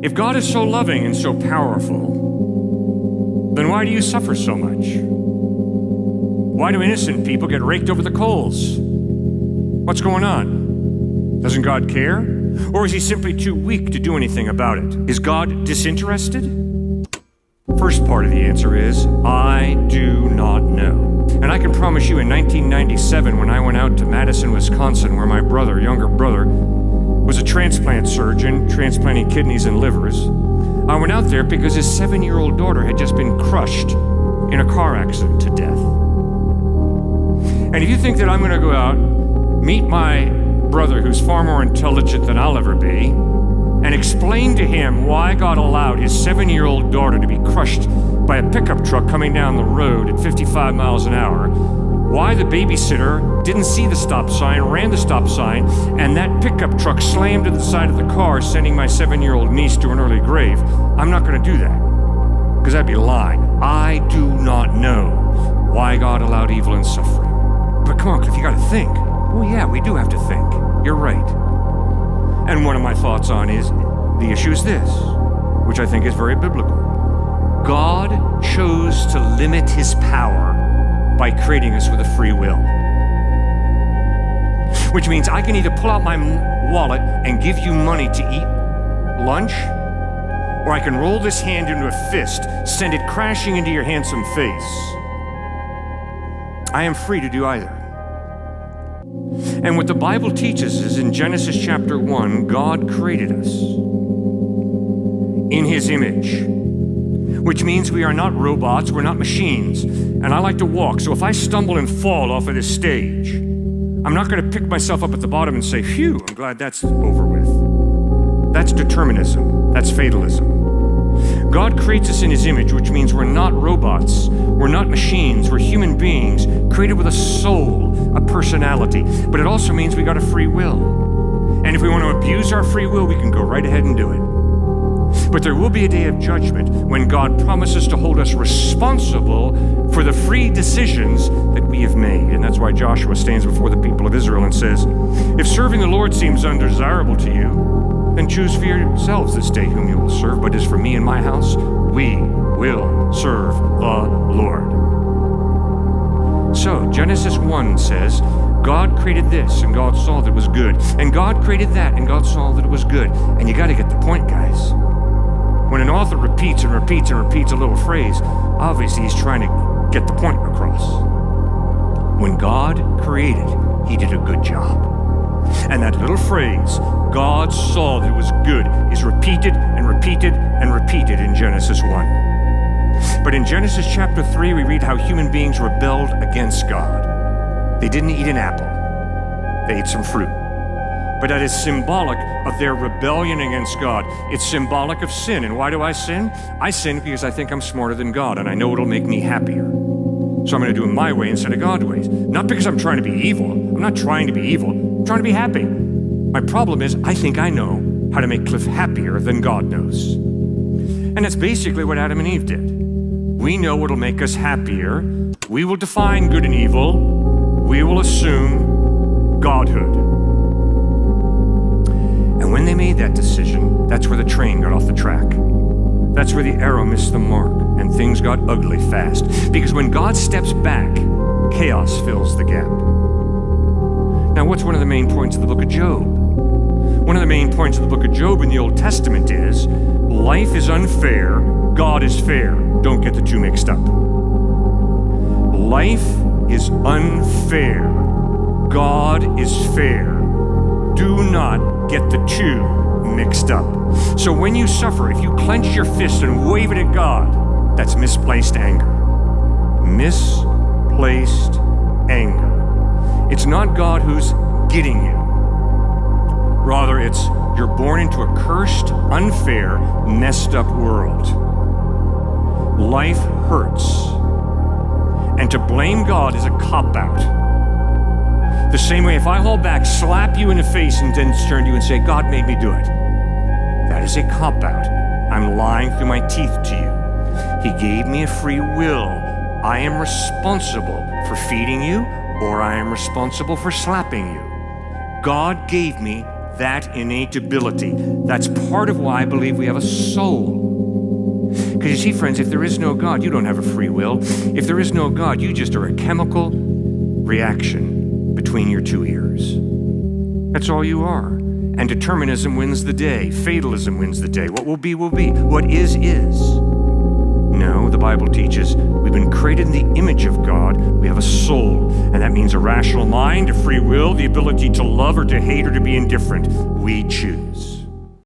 If God is so loving and so powerful, then why do you suffer so much? Why do innocent people get raked over the coals? What's going on? Doesn't God care? Or is he simply too weak to do anything about it? Is God disinterested? First part of the answer is, I do not know. And I can promise you in 1997, when I went out to Madison, Wisconsin, where my younger brother, was a transplant surgeon, transplanting kidneys and livers, I went out there because his 7-year-old daughter had just been crushed in a car accident to death. And if you think that I'm going to go out, meet my brother who's far more intelligent than I'll ever be, and explain to him why God allowed his 7-year-old daughter to be crushed by a pickup truck coming down the road at 55 miles an hour, why the babysitter didn't see the stop sign, ran the stop sign, and that pickup truck slammed to the side of the car, sending my 7-year-old niece to an early grave, I'm not going to do that, because that'd be lying. I do not know why God allowed evil and suffering. But come on, Cliff, you got to think. Oh yeah, we do have to think. You're right. And one of my thoughts on is, the issue is this, which I think is very biblical. God chose to limit his power by creating us with a free will. Which means I can either pull out my wallet and give you money to eat lunch, or I can roll this hand into a fist, send it crashing into your handsome face. I am free to do either. And what the Bible teaches is in Genesis chapter 1, God created us in his image, which means we are not robots, we're not machines. And I like to walk, so if I stumble and fall off of this stage, I'm not going to pick myself up at the bottom and say, phew, I'm glad that's over with. That's determinism. That's fatalism. God creates us in his image, which means we're not robots, we're not machines, we're human beings created with a soul, a personality, but it also means we got a free will. And if we want to abuse our free will, we can go right ahead and do it. But there will be a day of judgment when God promises to hold us responsible for the free decisions that we have made. And that's why Joshua stands before the people of Israel and says, if serving the Lord seems undesirable to you, then choose for yourselves this day whom you will serve. But as for me and my house, we will serve the Lord. So Genesis 1 says, God created this and God saw that it was good. And God created that and God saw that it was good. And you got to get the point, guys. When an author repeats and repeats and repeats a little phrase, obviously he's trying to get the point across. When God created, he did a good job. And that little phrase, God saw that it was good, is repeated and repeated and repeated in Genesis 1. But in Genesis chapter 3, we read how human beings rebelled against God. They didn't eat an apple. They ate some fruit. But that is symbolic of their rebellion against God. It's symbolic of sin. And why do I sin? I sin because I think I'm smarter than God, and I know it'll make me happier. So I'm going to do it my way instead of God's ways. Not because I'm trying to be evil. I'm not trying to be evil. I'm trying to be happy. My problem is I think I know how to make Cliff happier than God knows. And that's basically what Adam and Eve did. We know what'll make us happier. We will define good and evil. We will assume godhood. And when they made that decision, that's where the train got off the track. That's where the arrow missed the mark and things got ugly fast. Because when God steps back, chaos fills the gap. Now, what's one of the main points of the book of Job? One of the main points of the book of Job in the Old Testament is, life is unfair, God is fair. Don't get the two mixed up. Life is unfair, God is fair. Do not get the two mixed up. So when you suffer, if you clench your fist and wave it at God, that's misplaced anger. Misplaced anger. It's not God who's getting you. Rather, it's you're born into a cursed, unfair, messed up world. Life hurts. And to blame God is a cop-out. The same way if I hold back, slap you in the face, and then turn to you and say, God made me do it. That is a cop-out. I'm lying through my teeth to you. He gave me a free will. I am responsible for feeding you, or I am responsible for slapping you. God gave me that innate ability. That's part of why I believe we have a soul. Because you see, friends, if there is no God, you don't have a free will. If there is no God, you just are a chemical reaction between your two ears. That's all you are. And determinism wins the day. Fatalism wins the day. What will be, will be. What is. No, the Bible teaches we've been created in the image of God. We have a soul, and that means a rational mind, a free will, the ability to love or to hate or to be indifferent. We choose.